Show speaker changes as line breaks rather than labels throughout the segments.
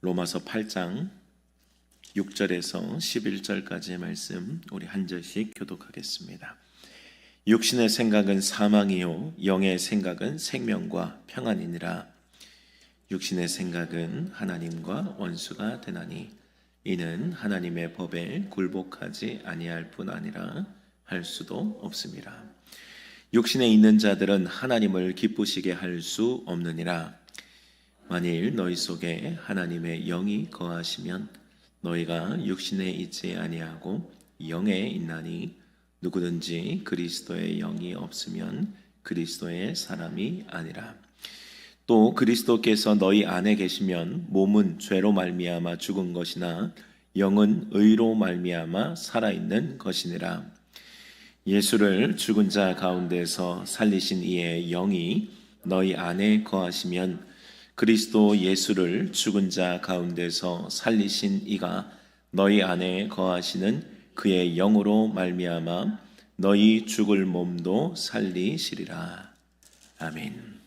로마서 8장 6절에서 11절까지의 말씀 우리 한 절씩 교독하겠습니다. 육신의 생각은 사망이요 영의 생각은 생명과 평안이니라. 육신의 생각은 하나님과 원수가 되나니 이는 하나님의 법에 굴복하지 아니할 뿐 아니라 할 수도 없음이라. 육신에 있는 자들은 하나님을 기쁘시게 할 수 없느니라. 만일 너희 속에 하나님의 영이 거하시면 너희가 육신에 있지 아니하고 영에 있나니 누구든지 그리스도의 영이 없으면 그리스도의 사람이 아니라. 또 그리스도께서 너희 안에 계시면 몸은 죄로 말미암아 죽은 것이나 영은 의로 말미암아 살아있는 것이니라. 예수를 죽은 자 가운데서 살리신 이의 영이 너희 안에 거하시면 그리스도 예수를 죽은 자 가운데서 살리신 이가 너희 안에 거하시는 그의 영으로 말미암아 너희 죽을 몸도 살리시리라. 아멘.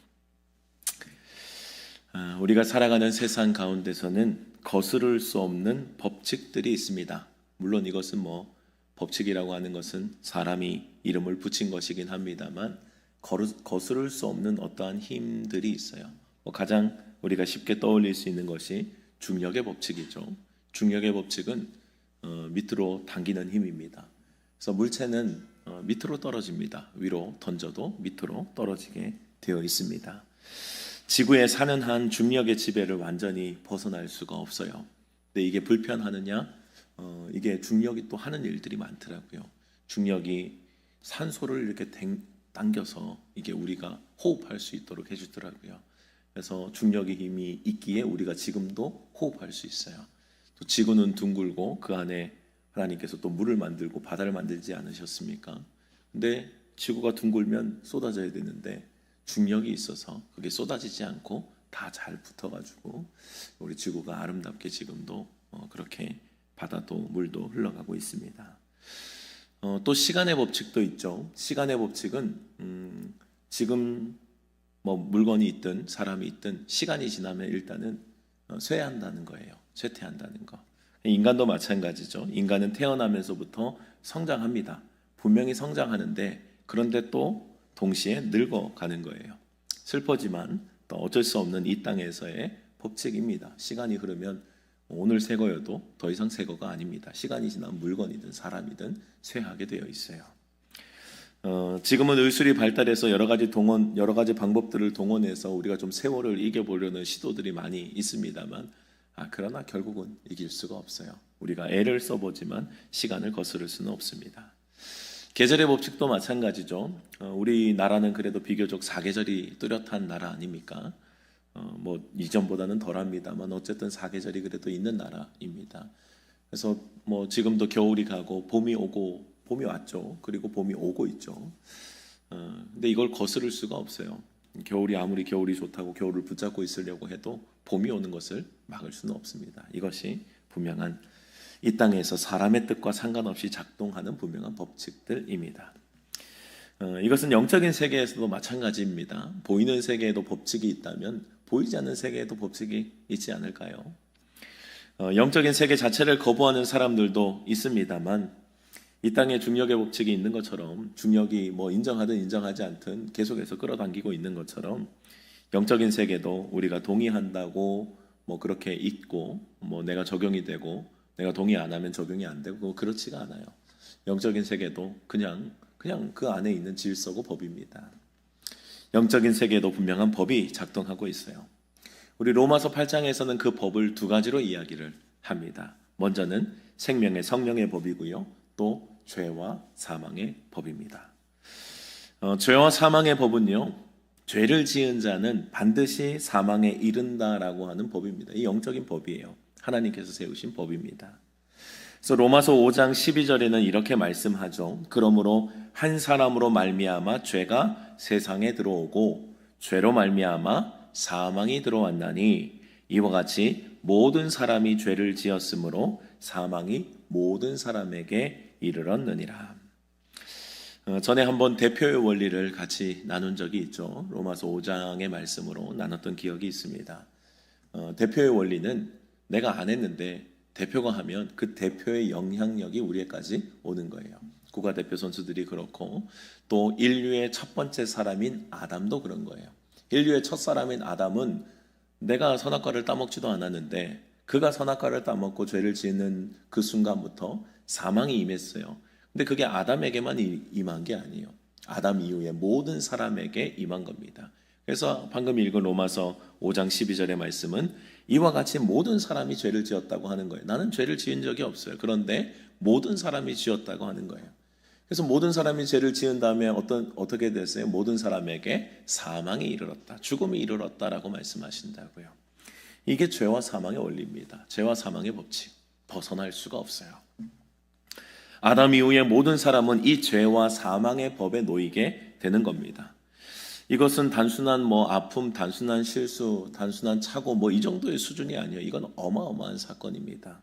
우리가 살아가는 세상 가운데서는 거스를 수 없는 법칙들이 있습니다. 물론 이것은 법칙이라고 하는 것은 사람이 이름을 붙인 것이긴 합니다만 거스를 수 없는 어떠한 힘들이 있어요. 가장 우리가 쉽게 떠올릴 수 있는 것이 중력의 법칙이죠. 중력의 법칙은 밑으로 당기는 힘입니다. 그래서 물체는 밑으로 떨어집니다. 위로 던져도 밑으로 떨어지게 되어 있습니다. 지구에 사는 한 중력의 지배를 완전히 벗어날 수가 없어요. 근데 이게 불편하느냐? 이게 중력이 또 하는 일들이 많더라고요. 중력이 산소를 이렇게 당겨서 이게 우리가 호흡할 수 있도록 해주더라고요. 그래서 중력의 힘이 있기에 우리가 지금도 호흡할 수 있어요. 또 지구는 둥글고 그 안에 하나님께서 또 물을 만들고 바다를 만들지 않으셨습니까? 근데 지구가 둥글면 쏟아져야 되는데 중력이 있어서 그게 쏟아지지 않고 다 잘 붙어가지고 우리 지구가 아름답게 지금도 그렇게 바다도 물도 흘러가고 있습니다. 또 시간의 법칙도 있죠. 시간의 법칙은 지금 물건이 있든 사람이 있든 시간이 지나면 일단은 쇠한다는 거예요. 쇠퇴한다는 거. 인간도 마찬가지죠. 인간은 태어나면서부터 성장합니다. 분명히 성장하는데 그런데 또 동시에 늙어가는 거예요. 슬퍼지만 또 어쩔 수 없는 이 땅에서의 법칙입니다. 시간이 흐르면 오늘 새 거여도 더 이상 새 거가 아닙니다. 시간이 지나면 물건이든 사람이든 쇠하게 되어 있어요. 지금은 의술이 발달해서 여러 가지 방법들을 동원해서 우리가 좀 세월을 이겨보려는 시도들이 많이 있습니다만 그러나 결국은 이길 수가 없어요. 우리가 애를 써보지만 시간을 거스를 수는 없습니다. 계절의 법칙도 마찬가지죠. 우리나라는 그래도 비교적 사계절이 뚜렷한 나라 아닙니까? 이전보다는 덜합니다만 어쨌든 사계절이 그래도 있는 나라입니다. 그래서 지금도 겨울이 가고 봄이 왔죠. 그리고 봄이 오고 있죠. 근데 이걸 거스를 수가 없어요. 겨울이 아무리 겨울이 좋다고 겨울을 붙잡고 있으려고 해도 봄이 오는 것을 막을 수는 없습니다. 이것이 분명한 이 땅에서 사람의 뜻과 상관없이 작동하는 분명한 법칙들입니다. 이것은 영적인 세계에서도 마찬가지입니다. 보이는 세계에도 법칙이 있다면 보이지 않는 세계에도 법칙이 있지 않을까요? 영적인 세계 자체를 거부하는 사람들도 있습니다만 이 땅에 중력의 법칙이 있는 것처럼 중력이 인정하든 인정하지 않든 계속해서 끌어당기고 있는 것처럼 영적인 세계도 우리가 동의한다고 그렇게 있고 내가 적용이 되고 내가 동의 안 하면 적용이 안 되고 그렇지가 않아요. 영적인 세계도 그냥 그 안에 있는 질서고 법입니다. 영적인 세계에도 분명한 법이 작동하고 있어요. 우리 로마서 8장에서는 그 법을 두 가지로 이야기를 합니다. 먼저는 생명의 성령의 법이고요. 또 죄와 사망의 법입니다. 죄와 사망의 법은요. 죄를 지은 자는 반드시 사망에 이른다라고 하는 법입니다. 이 영적인 법이에요. 하나님께서 세우신 법입니다. 그래서 로마서 5장 12절에는 이렇게 말씀하죠. 그러므로 한 사람으로 말미암아 죄가 세상에 들어오고 죄로 말미암아 사망이 들어왔나니 이와 같이 모든 사람이 죄를 지었으므로 사망이 모든 사람에게 이르렀느니라. 전에 한번 대표의 원리를 같이 나눈 적이 있죠. 로마서 5장의 말씀으로 나눴던 기억이 있습니다. 대표의 원리는 내가 안 했는데 대표가 하면 그 대표의 영향력이 우리에까지 오는 거예요. 국가대표 선수들이 그렇고 또 인류의 첫 번째 사람인 아담도 그런 거예요. 인류의 첫 사람인 아담은 내가 선악과를 따먹지도 않았는데 그가 선악과를 따먹고 죄를 짓는 그 순간부터 사망이 임했어요. 근데 그게 아담에게만 임한 게 아니에요. 아담 이후에 모든 사람에게 임한 겁니다. 그래서 방금 읽은 로마서 5장 12절의 말씀은 이와 같이 모든 사람이 죄를 지었다고 하는 거예요. 나는 죄를 지은 적이 없어요. 그런데 모든 사람이 지었다고 하는 거예요. 그래서 모든 사람이 죄를 지은 다음에 어떻게 됐어요? 모든 사람에게 사망이 이르렀다. 죽음이 이르렀다라고 말씀하신다고요. 이게 죄와 사망의 원리입니다. 죄와 사망의 법칙. 벗어날 수가 없어요. 아담 이후에 모든 사람은 이 죄와 사망의 법에 놓이게 되는 겁니다. 이것은 단순한 아픔, 단순한 실수, 단순한 착오 이 정도의 수준이 아니에요. 이건 어마어마한 사건입니다.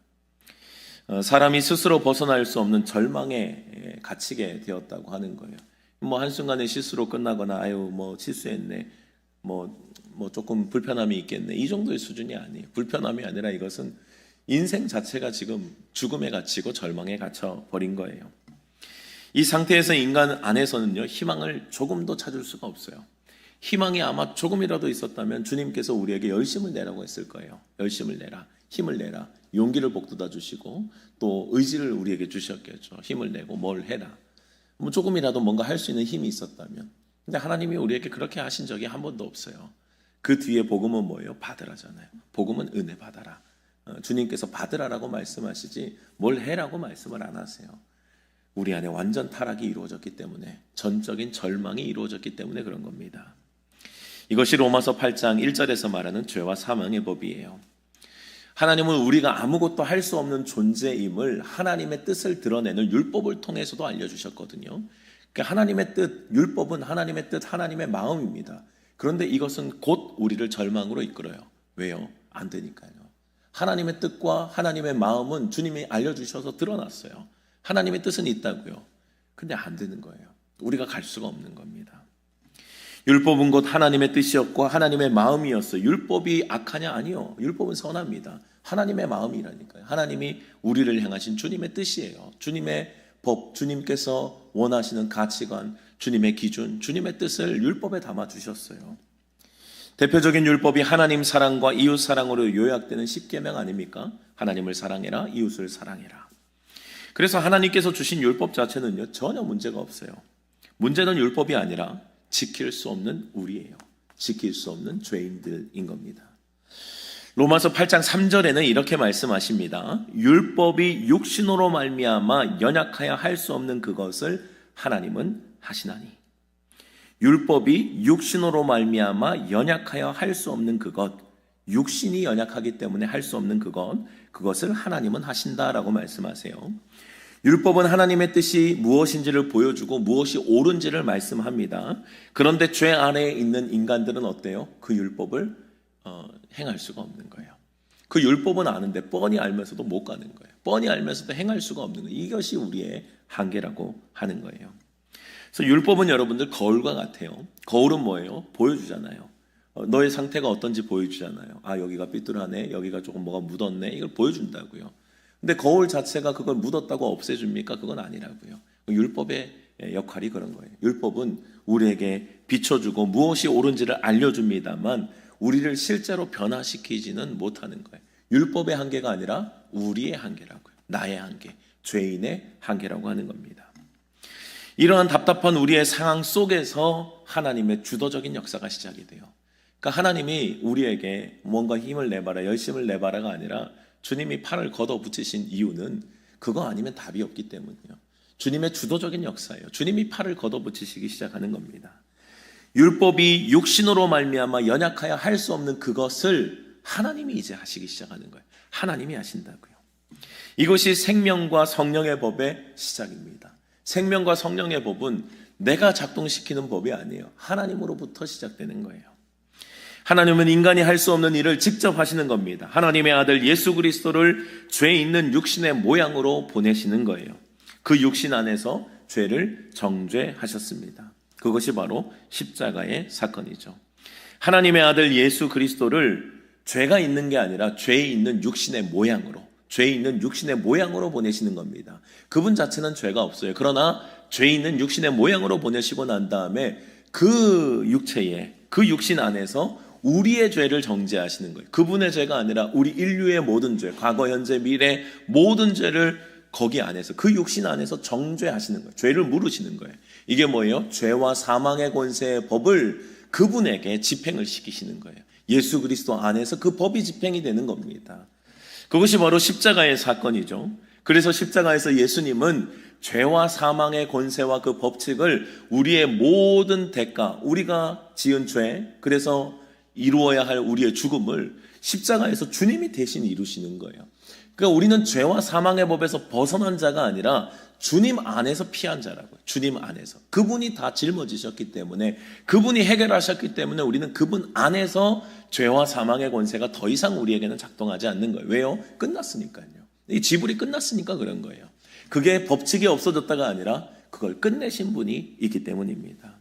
사람이 스스로 벗어날 수 없는 절망에 갇히게 되었다고 하는 거예요. 한순간에 실수로 끝나거나 실수했네. 조금 불편함이 있겠네. 이 정도의 수준이 아니에요. 불편함이 아니라 이것은 인생 자체가 지금 죽음에 갇히고 절망에 갇혀 버린 거예요. 이 상태에서 인간 안에서는요, 희망을 조금도 찾을 수가 없어요. 희망이 아마 조금이라도 있었다면 주님께서 우리에게 열심을 내라고 했을 거예요. 열심을 내라, 힘을 내라, 용기를 북돋아 주시고 또 의지를 우리에게 주셨겠죠. 힘을 내고 뭘 해라. 조금이라도 뭔가 할 수 있는 힘이 있었다면. 근데 하나님이 우리에게 그렇게 하신 적이 한 번도 없어요. 그 뒤에 복음은 뭐예요? 받으라잖아요. 복음은 은혜 받아라. 주님께서 받으라라고 말씀하시지 뭘 해라고 말씀을 안 하세요. 우리 안에 완전 타락이 이루어졌기 때문에, 전적인 절망이 이루어졌기 때문에 그런 겁니다. 이것이 로마서 8장 1절에서 말하는 죄와 사망의 법이에요. 하나님은 우리가 아무것도 할 수 없는 존재임을 하나님의 뜻을 드러내는 율법을 통해서도 알려주셨거든요. 그러니까 하나님의 뜻, 율법은 하나님의 뜻, 하나님의 마음입니다. 그런데 이것은 곧 우리를 절망으로 이끌어요. 왜요? 안 되니까요. 하나님의 뜻과 하나님의 마음은 주님이 알려주셔서 드러났어요. 하나님의 뜻은 있다고요. 근데 안 되는 거예요. 우리가 갈 수가 없는 겁니다. 율법은 곧 하나님의 뜻이었고 하나님의 마음이었어요. 율법이 악하냐? 아니요. 율법은 선합니다. 하나님의 마음이라니까요. 하나님이 우리를 향하신 주님의 뜻이에요. 주님의 법, 주님께서 원하시는 가치관, 주님의 기준, 주님의 뜻을 율법에 담아주셨어요. 대표적인 율법이 하나님 사랑과 이웃 사랑으로 요약되는 십계명 아닙니까? 하나님을 사랑해라, 이웃을 사랑해라. 그래서 하나님께서 주신 율법 자체는요, 전혀 문제가 없어요. 문제는 율법이 아니라 지킬 수 없는 우리예요. 지킬 수 없는 죄인들인 겁니다. 로마서 8장 3절에는 이렇게 말씀하십니다. 율법이 육신으로 말미암아 연약하여 할 수 없는 그것을 하나님은 하시나니. 율법이 육신으로 말미암아 연약하여 할 수 없는 그것, 육신이 연약하기 때문에 할 수 없는 그것을 하나님은 하신다라고 말씀하세요. 율법은 하나님의 뜻이 무엇인지를 보여주고 무엇이 옳은지를 말씀합니다. 그런데 죄 안에 있는 인간들은 어때요? 그 율법을 행할 수가 없는 거예요. 그 율법은 아는데 뻔히 알면서도 못 가는 거예요. 뻔히 알면서도 행할 수가 없는 거예요. 이것이 우리의 한계라고 하는 거예요. 그래서 율법은 여러분들 거울과 같아요. 거울은 뭐예요? 보여주잖아요. 너의 상태가 어떤지 보여주잖아요. 여기가 삐뚤하네, 여기가 조금 뭐가 묻었네, 이걸 보여준다고요. 근데 거울 자체가 그걸 묻었다고 없애줍니까? 그건 아니라고요. 율법의 역할이 그런 거예요. 율법은 우리에게 비춰주고 무엇이 옳은지를 알려줍니다만 우리를 실제로 변화시키지는 못하는 거예요. 율법의 한계가 아니라 우리의 한계라고요. 나의 한계, 죄인의 한계라고 하는 겁니다. 이러한 답답한 우리의 상황 속에서 하나님의 주도적인 역사가 시작이 돼요. 그러니까 하나님이 우리에게 뭔가 힘을 내봐라, 열심을 내봐라가 아니라 주님이 팔을 걷어붙이신 이유는 그거 아니면 답이 없기 때문이에요. 주님의 주도적인 역사예요. 주님이 팔을 걷어붙이시기 시작하는 겁니다. 율법이 육신으로 말미암아 연약하여 할 수 없는 그것을 하나님이 이제 하시기 시작하는 거예요. 하나님이 하신다고요. 이것이 생명과 성령의 법의 시작입니다. 생명과 성령의 법은 내가 작동시키는 법이 아니에요. 하나님으로부터 시작되는 거예요. 하나님은 인간이 할 수 없는 일을 직접 하시는 겁니다. 하나님의 아들 예수 그리스도를 죄 있는 육신의 모양으로 보내시는 거예요. 그 육신 안에서 죄를 정죄하셨습니다. 그것이 바로 십자가의 사건이죠. 하나님의 아들 예수 그리스도를 죄가 있는 게 아니라 죄 있는 육신의 모양으로 보내시는 겁니다. 그분 자체는 죄가 없어요. 그러나 죄 있는 육신의 모양으로 보내시고 난 다음에 그 육체에, 그 육신 안에서 우리의 죄를 정죄하시는 거예요. 그분의 죄가 아니라 우리 인류의 모든 죄, 과거, 현재, 미래 모든 죄를 거기 안에서, 그 육신 안에서 정죄하시는 거예요. 죄를 물으시는 거예요. 이게 뭐예요? 죄와 사망의 권세의 법을 그분에게 집행을 시키시는 거예요. 예수 그리스도 안에서 그 법이 집행이 되는 겁니다. 그것이 바로 십자가의 사건이죠. 그래서 십자가에서 예수님은 죄와 사망의 권세와 그 법칙을 우리의 모든 대가, 우리가 지은 죄, 그래서 이루어야 할 우리의 죽음을 십자가에서 주님이 대신 이루시는 거예요. 그러니까 우리는 죄와 사망의 법에서 벗어난 자가 아니라 주님 안에서 피한 자라고요. 주님 안에서. 그분이 다 짊어지셨기 때문에, 그분이 해결하셨기 때문에 우리는 그분 안에서 죄와 사망의 권세가 더 이상 우리에게는 작동하지 않는 거예요. 왜요? 끝났으니까요. 이 지불이 끝났으니까 그런 거예요. 그게 법칙이 없어졌다가 아니라 그걸 끝내신 분이 있기 때문입니다.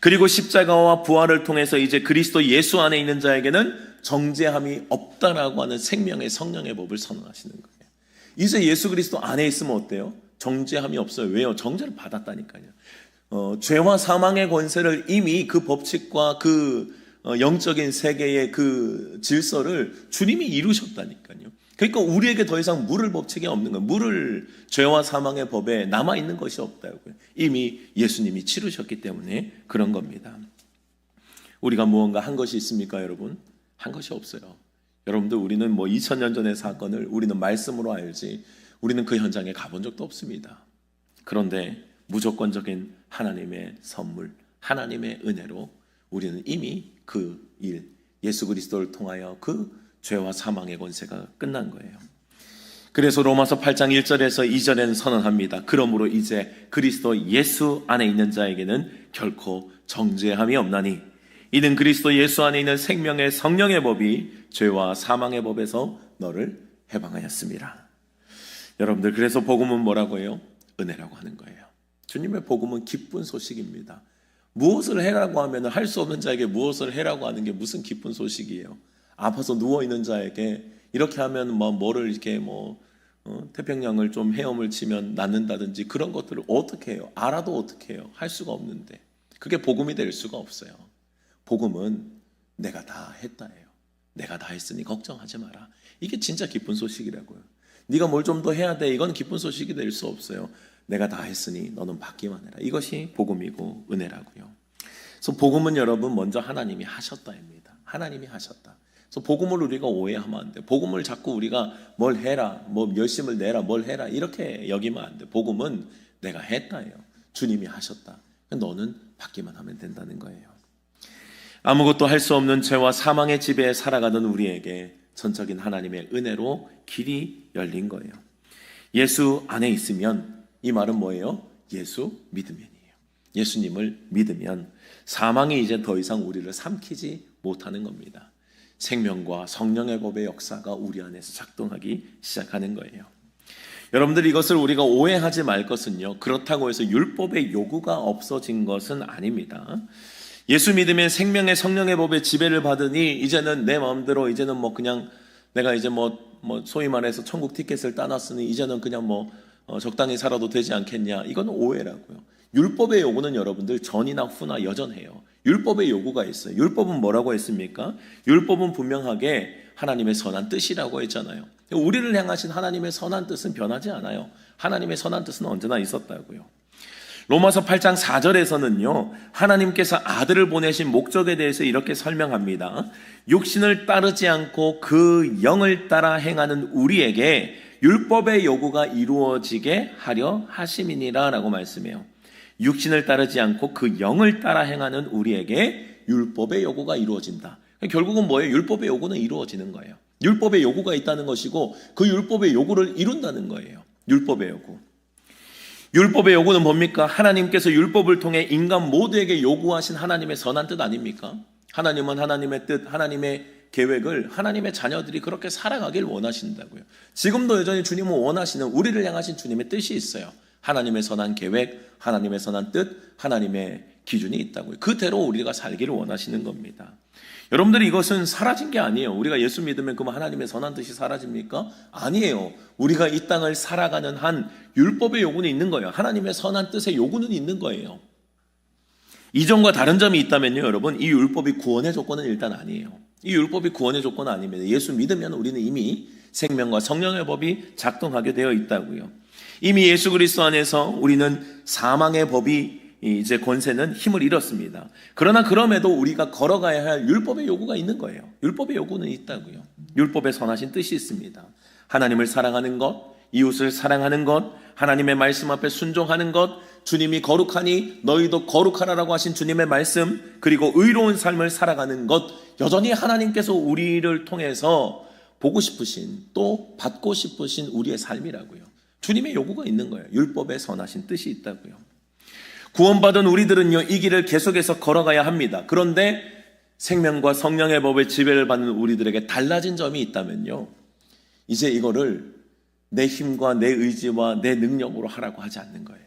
그리고 십자가와 부활을 통해서 이제 그리스도 예수 안에 있는 자에게는 정죄함이 없다라고 하는 생명의 성령의 법을 선언하시는 거예요. 이제 예수 그리스도 안에 있으면 어때요? 정죄함이 없어요. 왜요? 정죄를 받았다니까요. 죄와 사망의 권세를 이미 그 법칙과 그 영적인 세계의 그 질서를 주님이 이루셨다니까요. 그러니까 우리에게 더 이상 물을 법칙이 없는 거예요. 물을 죄와 사망의 법에 남아있는 것이 없다고요. 이미 예수님이 치르셨기 때문에 그런 겁니다. 우리가 무언가 한 것이 있습니까, 여러분? 한 것이 없어요. 여러분들, 우리는 2000년 전의 사건을 우리는 말씀으로 알지, 우리는 그 현장에 가본 적도 없습니다. 그런데 무조건적인 하나님의 선물, 하나님의 은혜로 우리는 이미 그 일, 예수 그리스도를 통하여 그 죄와 사망의 권세가 끝난 거예요. 그래서 로마서 8장 1절에서 2절에는 선언합니다. 그러므로 이제 그리스도 예수 안에 있는 자에게는 결코 정죄함이 없나니 이는 그리스도 예수 안에 있는 생명의 성령의 법이 죄와 사망의 법에서 너를 해방하였습니다. 여러분들, 그래서 복음은 뭐라고 해요? 은혜라고 하는 거예요. 주님의 복음은 기쁜 소식입니다. 무엇을 해라고 하면 할 수 없는 자에게 무엇을 해라고 하는 게 무슨 기쁜 소식이에요? 아파서 누워있는 자에게 이렇게 하면 뭐를 이렇게 태평양을 좀 헤엄을 치면 낫는다든지 그런 것들을 어떻게 해요? 알아도 어떻게 해요? 할 수가 없는데 그게 복음이 될 수가 없어요. 복음은 내가 다 했다예요. 내가 다 했으니 걱정하지 마라. 이게 진짜 기쁜 소식이라고요. 네가 뭘 좀 더 해야 돼. 이건 기쁜 소식이 될 수 없어요. 내가 다 했으니 너는 받기만 해라. 이것이 복음이고 은혜라고요. 그래서 복음은 여러분 먼저 하나님이 하셨다입니다. 하나님이 하셨다. 그래서 복음을 우리가 오해하면 안 돼. 복음을 자꾸 우리가 뭘 해라, 열심을 내라, 뭘 해라 이렇게 여기면 안 돼. 복음은 내가 했다예요. 주님이 하셨다. 너는 받기만 하면 된다는 거예요. 아무것도 할 수 없는 죄와 사망의 지배에 살아가던 우리에게 전적인 하나님의 은혜로 길이 열린 거예요. 예수 안에 있으면, 이 말은 뭐예요? 예수 믿으면이에요. 예수님을 믿으면 사망이 이제 더 이상 우리를 삼키지 못하는 겁니다. 생명과 성령의 법의 역사가 우리 안에서 작동하기 시작하는 거예요. 여러분들, 이것을 우리가 오해하지 말 것은요, 그렇다고 해서 율법의 요구가 없어진 것은 아닙니다. 예수 믿으면 생명의 성령의 법의 지배를 받으니 이제는 내 마음대로, 이제는 그냥 내가 이제 소위 말해서 천국 티켓을 따놨으니 이제는 그냥 적당히 살아도 되지 않겠냐. 이건 오해라고요. 율법의 요구는 여러분들 전이나 후나 여전해요. 율법의 요구가 있어요. 율법은 뭐라고 했습니까? 율법은 분명하게 하나님의 선한 뜻이라고 했잖아요. 우리를 향하신 하나님의 선한 뜻은 변하지 않아요. 하나님의 선한 뜻은 언제나 있었다고요. 로마서 8장 4절에서는요, 하나님께서 아들을 보내신 목적에 대해서 이렇게 설명합니다. 육신을 따르지 않고 그 영을 따라 행하는 우리에게 율법의 요구가 이루어지게 하려 하심이니라 라고 말씀해요. 육신을 따르지 않고 그 영을 따라 행하는 우리에게 율법의 요구가 이루어진다. 결국은 뭐예요? 율법의 요구는 이루어지는 거예요. 율법의 요구가 있다는 것이고 그 율법의 요구를 이룬다는 거예요. 율법의 요구. 율법의 요구는 뭡니까? 하나님께서 율법을 통해 인간 모두에게 요구하신 하나님의 선한 뜻 아닙니까? 하나님은 하나님의 뜻, 하나님의 계획을 하나님의 자녀들이 그렇게 살아가길 원하신다고요. 지금도 여전히 주님은 원하시는, 우리를 향하신 주님의 뜻이 있어요. 하나님의 선한 계획, 하나님의 선한 뜻, 하나님의 기준이 있다고요. 그대로 우리가 살기를 원하시는 겁니다. 여러분들이 이것은 사라진 게 아니에요. 우리가 예수 믿으면 그럼 하나님의 선한 뜻이 사라집니까? 아니에요. 우리가 이 땅을 살아가는 한 율법의 요구는 있는 거예요. 하나님의 선한 뜻의 요구는 있는 거예요. 이전과 다른 점이 있다면요, 여러분, 이 율법이 구원의 조건은 일단 아니에요. 이 율법이 구원의 조건은 아닙니다. 예수 믿으면 우리는 이미 생명과 성령의 법이 작동하게 되어 있다고요. 이미 예수 그리스도 안에서 우리는 사망의 법이 이제 권세는 힘을 잃었습니다. 그러나 그럼에도 우리가 걸어가야 할 율법의 요구가 있는 거예요. 율법의 요구는 있다고요. 율법에 선하신 뜻이 있습니다. 하나님을 사랑하는 것, 이웃을 사랑하는 것, 하나님의 말씀 앞에 순종하는 것, 주님이 거룩하니 너희도 거룩하라라고 하신 주님의 말씀, 그리고 의로운 삶을 살아가는 것, 여전히 하나님께서 우리를 통해서 보고 싶으신, 또 받고 싶으신 우리의 삶이라고요. 주님의 요구가 있는 거예요. 율법에 선하신 뜻이 있다고요. 구원받은 우리들은요, 이 길을 계속해서 걸어가야 합니다. 그런데 생명과 성령의 법의 지배를 받는 우리들에게 달라진 점이 있다면요, 이제 이거를 내 힘과 내 의지와 내 능력으로 하라고 하지 않는 거예요.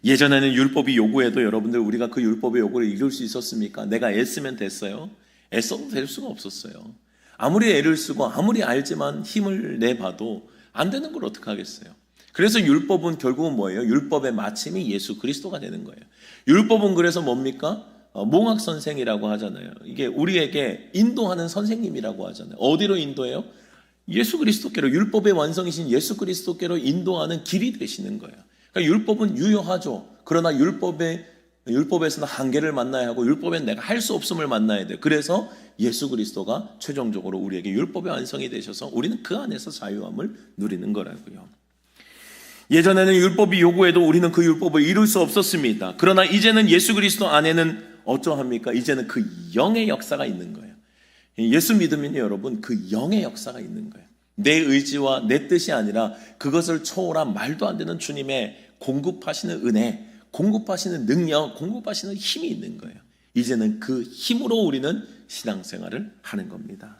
예전에는 율법이 요구해도 여러분들 우리가 그 율법의 요구를 이룰 수 있었습니까? 내가 애쓰면 됐어요? 애써도 될 수가 없었어요. 아무리 애를 쓰고 아무리 알지만 힘을 내봐도 안 되는 걸 어떻게 하겠어요? 그래서 율법은 결국은 뭐예요? 율법의 마침이 예수 그리스도가 되는 거예요. 율법은 그래서 뭡니까? 몽학 선생이라고 하잖아요. 이게 우리에게 인도하는 선생님이라고 하잖아요. 어디로 인도해요? 예수 그리스도께로, 율법의 완성이신 예수 그리스도께로 인도하는 길이 되시는 거예요. 그러니까 율법은 유효하죠. 그러나 율법에서는 한계를 만나야 하고 율법엔 내가 할 수 없음을 만나야 돼요. 그래서 예수 그리스도가 최종적으로 우리에게 율법의 완성이 되셔서 우리는 그 안에서 자유함을 누리는 거라고요. 예전에는 율법이 요구해도 우리는 그 율법을 이룰 수 없었습니다. 그러나 이제는 예수 그리스도 안에는 어쩌합니까? 이제는 그 영의 역사가 있는 거예요. 예수 믿으면 여러분, 그 영의 역사가 있는 거예요. 내 의지와 내 뜻이 아니라 그것을 초월한 말도 안 되는 주님의 공급하시는 은혜, 공급하시는 능력, 공급하시는 힘이 있는 거예요. 이제는 그 힘으로 우리는 신앙생활을 하는 겁니다.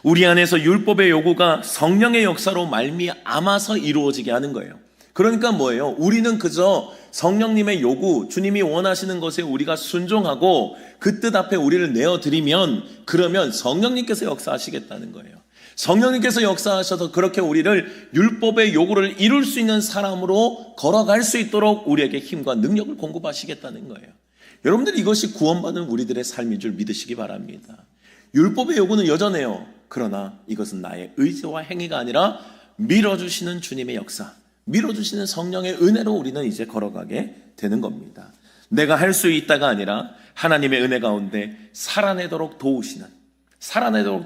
우리 안에서 율법의 요구가 성령의 역사로 말미암아서 이루어지게 하는 거예요. 그러니까 뭐예요? 우리는 그저 성령님의 요구, 주님이 원하시는 것에 우리가 순종하고 그 뜻 앞에 우리를 내어드리면, 그러면 성령님께서 역사하시겠다는 거예요. 성령님께서 역사하셔서 그렇게 우리를 율법의 요구를 이룰 수 있는 사람으로 걸어갈 수 있도록 우리에게 힘과 능력을 공급하시겠다는 거예요. 여러분들, 이것이 구원받은 우리들의 삶인 줄 믿으시기 바랍니다. 율법의 요구는 여전해요. 그러나 이것은 나의 의지와 행위가 아니라 밀어주시는 주님의 역사, 밀어주시는 성령의 은혜로 우리는 이제 걸어가게 되는 겁니다. 내가 할 수 있다가 아니라 하나님의 은혜 가운데 살아내도록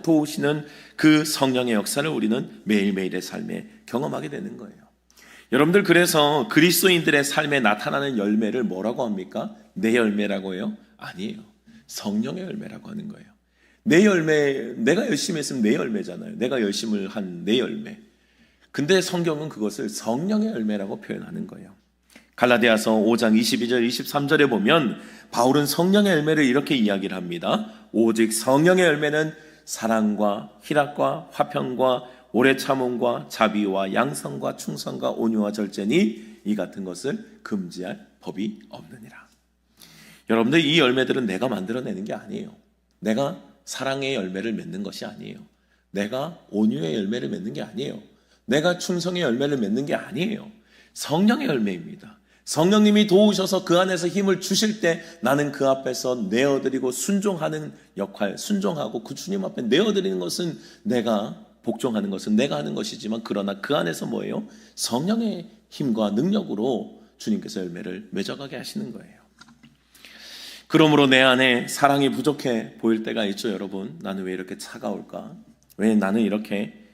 도우시는 그 성령의 역사를 우리는 매일매일의 삶에 경험하게 되는 거예요. 여러분들, 그래서 그리스도인들의 삶에 나타나는 열매를 뭐라고 합니까? 내 열매라고 해요? 아니에요. 성령의 열매라고 하는 거예요. 내 열매, 내가 열심히 했으면 내 열매잖아요. 내가 열심을 한 내 열매. 근데 성경은 그것을 성령의 열매라고 표현하는 거예요. 갈라디아서 5장 22절 23절에 보면 바울은 성령의 열매를 이렇게 이야기를 합니다. 오직 성령의 열매는 사랑과 희락과 화평과 오래 참음과 자비와 양성과 충성과 온유와 절제니 이 같은 것을 금지할 법이 없느니라. 여러분들, 이 열매들은 내가 만들어내는 게 아니에요. 내가 사랑의 열매를 맺는 것이 아니에요. 내가 온유의 열매를 맺는 게 아니에요. 내가 충성의 열매를 맺는 게 아니에요. 성령의 열매입니다. 성령님이 도우셔서 그 안에서 힘을 주실 때 나는 그 앞에서 내어드리고 순종하는 역할, 순종하고 그 주님 앞에 내어드리는 것은, 내가 복종하는 것은 내가 하는 것이지만, 그러나 그 안에서 뭐예요? 성령의 힘과 능력으로 주님께서 열매를 맺어가게 하시는 거예요. 그러므로 내 안에 사랑이 부족해 보일 때가 있죠, 여러분. 나는 왜 이렇게 차가울까? 왜 나는 이렇게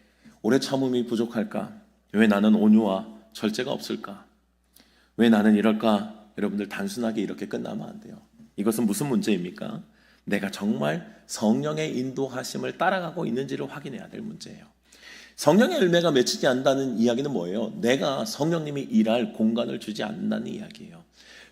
오래 참음이 부족할까? 왜 나는 온유와 절제가 없을까? 왜 나는 이럴까? 여러분들, 단순하게 이렇게 끝나면 안 돼요. 이것은 무슨 문제입니까? 내가 정말 성령의 인도하심을 따라가고 있는지를 확인해야 될 문제예요. 성령의 열매가 맺히지 않는다는 이야기는 뭐예요? 내가 성령님이 일할 공간을 주지 않는다는 이야기예요.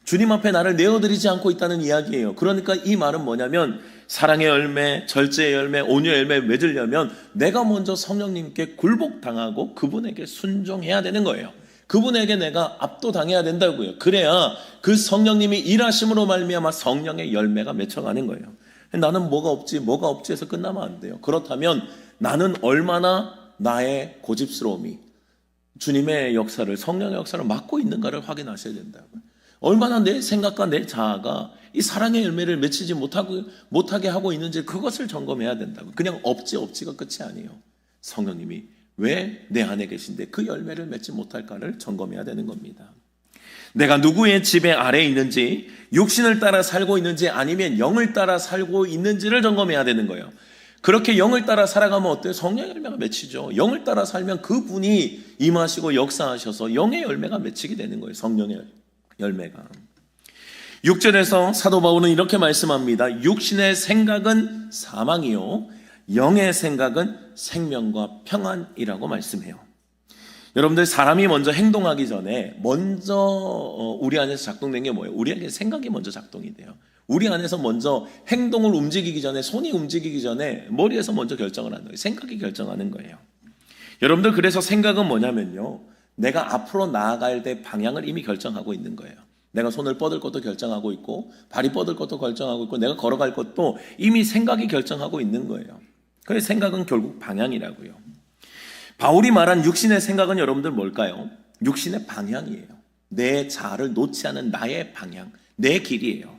주님 앞에 나를 내어드리지 않고 있다는 이야기예요. 그러니까 이 말은 뭐냐면, 사랑의 열매, 절제의 열매, 온유의 열매 맺으려면 내가 먼저 성령님께 굴복당하고 그분에게 순종해야 되는 거예요. 그분에게 내가 압도당해야 된다고요. 그래야 그 성령님이 일하심으로 말미암아 성령의 열매가 맺혀가는 거예요. 나는 뭐가 없지 해서 끝나면 안 돼요. 그렇다면 나는 얼마나 나의 고집스러움이 주님의 역사를, 성령의 역사를 맡고 있는가를 확인하셔야 된다고요. 얼마나 내 생각과 내 자아가 이 사랑의 열매를 맺히지 못하게 하고 있는지 그것을 점검해야 된다고. 그냥 없지가 끝이 아니에요. 성령님이 왜 내 안에 계신데 그 열매를 맺지 못할까를 점검해야 되는 겁니다. 내가 누구의 지배 아래에 있는지, 육신을 따라 살고 있는지 아니면 영을 따라 살고 있는지를 점검해야 되는 거예요. 그렇게 영을 따라 살아가면 어때요? 성령의 열매가 맺히죠. 영을 따라 살면 그분이 임하시고 역사하셔서 영의 열매가 맺히게 되는 거예요. 성령의 열매가. 6절에서 사도 바울은 이렇게 말씀합니다. 육신의 생각은 사망이요 영의 생각은 생명과 평안이라고 말씀해요. 여러분들, 사람이 먼저 행동하기 전에 먼저 우리 안에서 작동된 게 뭐예요? 우리 안에 생각이 먼저 작동이 돼요. 우리 안에서 먼저 행동을 움직이기 전에, 손이 움직이기 전에 머리에서 먼저 결정을 하는 거예요. 생각이 결정하는 거예요. 여러분들, 그래서 생각은 뭐냐면요, 내가 앞으로 나아갈 때 방향을 이미 결정하고 있는 거예요. 내가 손을 뻗을 것도 결정하고 있고 발이 뻗을 것도 결정하고 있고 내가 걸어갈 것도 이미 생각이 결정하고 있는 거예요. 그래서 생각은 결국 방향이라고요. 바울이 말한 육신의 생각은 여러분들 뭘까요? 육신의 방향이에요. 내 자아를 놓지 않은 나의 방향, 내 길이에요.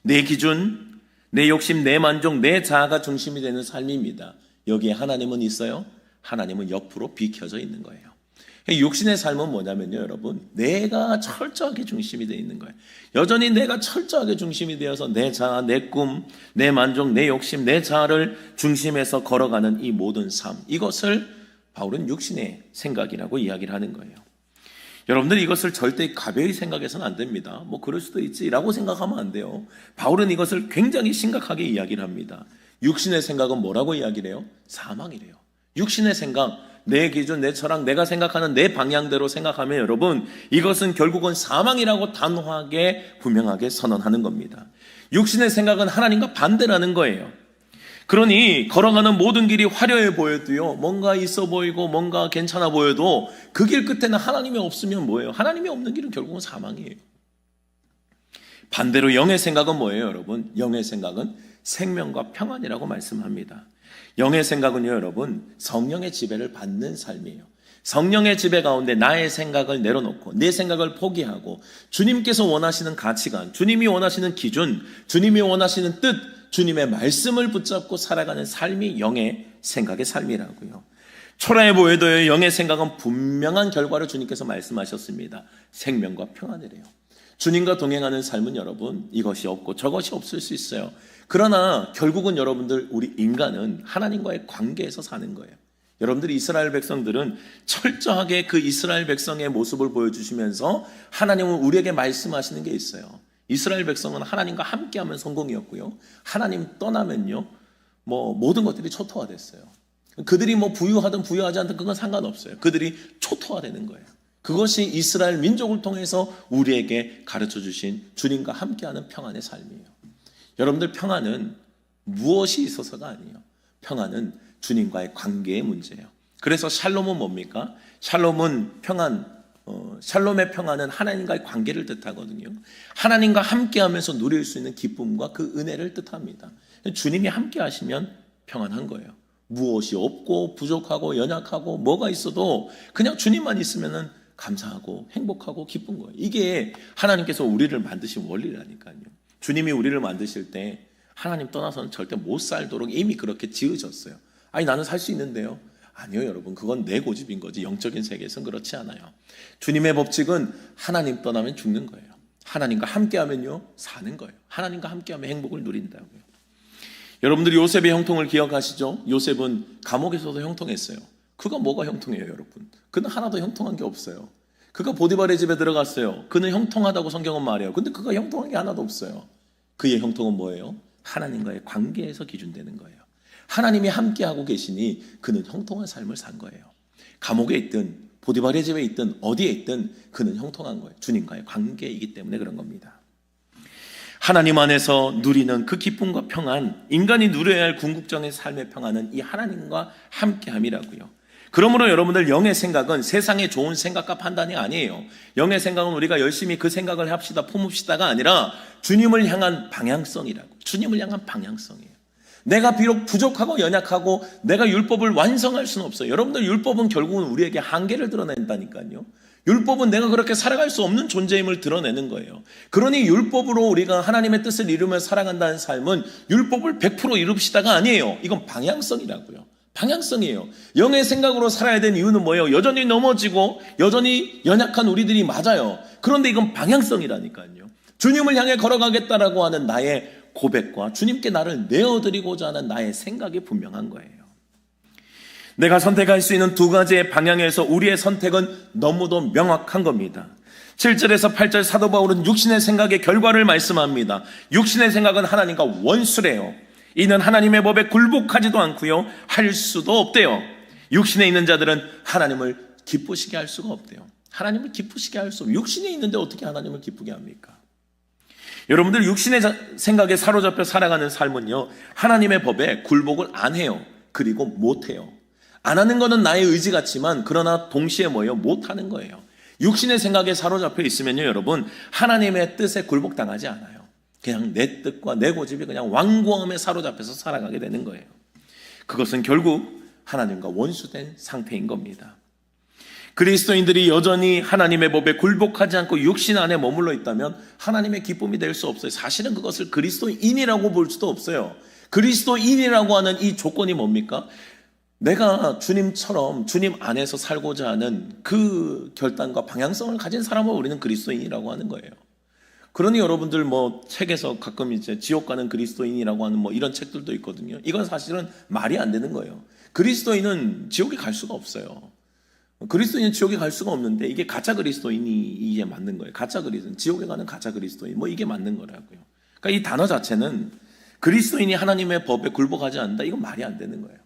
내 기준, 내 욕심, 내 만족, 내 자아가 중심이 되는 삶입니다. 여기에 하나님은 있어요? 하나님은 옆으로 비켜져 있는 거예요. 육신의 삶은 뭐냐면요, 여러분, 내가 철저하게 중심이 되어 있는 거예요. 여전히 내가 철저하게 중심이 되어서 내 자아, 내 꿈, 내 만족, 내 욕심, 내 자아를 중심해서 걸어가는 이 모든 삶, 이것을 바울은 육신의 생각이라고 이야기를 하는 거예요. 여러분들, 이것을 절대 가벼이 생각해서는 안 됩니다. 뭐 그럴 수도 있지라고 생각하면 안 돼요. 바울은 이것을 굉장히 심각하게 이야기를 합니다. 육신의 생각은 뭐라고 이야기를 해요? 사망이래요. 육신의 생각, 내 기준, 내 철학, 내가 생각하는 내 방향대로 생각하면 여러분, 이것은 결국은 사망이라고 단호하게 분명하게 선언하는 겁니다. 육신의 생각은 하나님과 반대라는 거예요. 그러니 걸어가는 모든 길이 화려해 보여도요, 뭔가 있어 보이고 뭔가 괜찮아 보여도 그 길 끝에는 하나님이 없으면 뭐예요? 하나님이 없는 길은 결국은 사망이에요. 반대로 영의 생각은 뭐예요, 여러분? 영의 생각은 생명과 평안이라고 말씀합니다. 영의 생각은요, 여러분, 성령의 지배를 받는 삶이에요. 성령의 지배 가운데 나의 생각을 내려놓고 내 생각을 포기하고 주님께서 원하시는 가치관, 주님이 원하시는 기준, 주님이 원하시는 뜻, 주님의 말씀을 붙잡고 살아가는 삶이 영의 생각의 삶이라고요. 초라해 보여도 영의 생각은 분명한 결과를 주님께서 말씀하셨습니다. 생명과 평안이래요. 주님과 동행하는 삶은 여러분, 이것이 없고 저것이 없을 수 있어요. 그러나 결국은 여러분들, 우리 인간은 하나님과의 관계에서 사는 거예요. 여러분들, 이스라엘 백성들은 철저하게 그 이스라엘 백성의 모습을 보여주시면서 하나님은 우리에게 말씀하시는 게 있어요. 이스라엘 백성은 하나님과 함께하면 성공이었고요, 하나님 떠나면요, 모든 것들이 초토화됐어요. 그들이 부유하든 부유하지 않든 그건 상관없어요. 그들이 초토화되는 거예요. 그것이 이스라엘 민족을 통해서 우리에게 가르쳐 주신 주님과 함께하는 평안의 삶이에요. 여러분들, 평안은 무엇이 있어서가 아니에요. 평안은 주님과의 관계의 문제예요. 그래서 샬롬은 뭡니까? 샬롬은 샬롬의 평안은 하나님과의 관계를 뜻하거든요. 하나님과 함께하면서 누릴 수 있는 기쁨과 그 은혜를 뜻합니다. 주님이 함께하시면 평안한 거예요. 무엇이 없고 부족하고 연약하고 뭐가 있어도 그냥 주님만 있으면 감사하고 행복하고 기쁜 거예요. 이게 하나님께서 우리를 만드신 원리라니까요. 주님이 우리를 만드실 때 하나님 떠나서는 절대 못 살도록 이미 그렇게 지으셨어요. 아니, 나는 살 수 있는데요. 아니요, 여러분, 그건 내 고집인 거지. 영적인 세계에서는 그렇지 않아요. 주님의 법칙은 하나님 떠나면 죽는 거예요. 하나님과 함께하면요, 사는 거예요. 하나님과 함께하면 행복을 누린다고요. 여러분들이 요셉의 형통을 기억하시죠? 요셉은 감옥에서도 형통했어요. 그가 뭐가 형통해요, 여러분? 그는 하나도 형통한 게 없어요. 그가 보디발의 집에 들어갔어요. 그는 형통하다고 성경은 말해요. 근데 그가 형통한 게 하나도 없어요. 그의 형통은 뭐예요? 하나님과의 관계에서 기준되는 거예요. 하나님이 함께하고 계시니 그는 형통한 삶을 산 거예요. 감옥에 있든 보디발의 집에 있든 어디에 있든 그는 형통한 거예요. 주님과의 관계이기 때문에 그런 겁니다. 하나님 안에서 누리는 그 기쁨과 평안, 인간이 누려야 할 궁극적인 삶의 평안은 이 하나님과 함께함이라고요. 그러므로 여러분들 영의 생각은 세상의 좋은 생각과 판단이 아니에요. 영의 생각은 우리가 열심히 그 생각을 합시다, 품읍시다가 아니라 주님을 향한 방향성이라고. 주님을 향한 방향성이에요. 내가 비록 부족하고 연약하고 내가 율법을 완성할 수는 없어요. 여러분들 율법은 결국은 우리에게 한계를 드러낸다니까요. 율법은 내가 그렇게 살아갈 수 없는 존재임을 드러내는 거예요. 그러니 율법으로 우리가 하나님의 뜻을 이루며 살아간다는 삶은 율법을 100% 이룹시다가 아니에요. 이건 방향성이라고요. 방향성이에요. 영의 생각으로 살아야 되는 이유는 뭐예요? 여전히 넘어지고 여전히 연약한 우리들이 맞아요. 그런데 이건 방향성이라니까요. 주님을 향해 걸어가겠다라고 하는 나의 고백과 주님께 나를 내어드리고자 하는 나의 생각이 분명한 거예요. 내가 선택할 수 있는 두 가지의 방향에서 우리의 선택은 너무도 명확한 겁니다. 7절에서 8절 사도 바울은 육신의 생각의 결과를 말씀합니다. 육신의 생각은 하나님과 원수래요. 이는 하나님의 법에 굴복하지도 않고요, 할 수도 없대요. 육신에 있는 자들은 하나님을 기쁘시게 할 수가 없대요. 하나님을 기쁘시게 할 수 없어요. 육신에 있는데 어떻게 하나님을 기쁘게 합니까? 여러분들 육신의 생각에 사로잡혀 살아가는 삶은요, 하나님의 법에 굴복을 안 해요. 그리고 못 해요. 안 하는 거는 나의 의지 같지만 그러나 동시에 뭐예요? 못 하는 거예요. 육신의 생각에 사로잡혀 있으면요, 여러분, 하나님의 뜻에 굴복당하지 않아요. 그냥 내 뜻과 내 고집이 그냥 완고함에 사로잡혀서 살아가게 되는 거예요. 그것은 결국 하나님과 원수된 상태인 겁니다. 그리스도인들이 여전히 하나님의 법에 굴복하지 않고 육신 안에 머물러 있다면 하나님의 기쁨이 될 수 없어요. 사실은 그것을 그리스도인이라고 볼 수도 없어요. 그리스도인이라고 하는 이 조건이 뭡니까? 내가 주님처럼 주님 안에서 살고자 하는 그 결단과 방향성을 가진 사람을 우리는 그리스도인이라고 하는 거예요. 그러니 여러분들 책에서 가끔 이제 지옥 가는 그리스도인이라고 하는 이런 책들도 있거든요. 이건 사실은 말이 안 되는 거예요. 그리스도인은 지옥에 갈 수가 없어요. 그리스도인은 지옥에 갈 수가 없는데 이게 가짜 그리스도인이 이게 맞는 거예요. 가짜 그리스도인, 지옥에 가는 가짜 그리스도인, 이게 맞는 거라고요. 그러니까 이 단어 자체는 그리스도인이 하나님의 법에 굴복하지 않는다, 이건 말이 안 되는 거예요.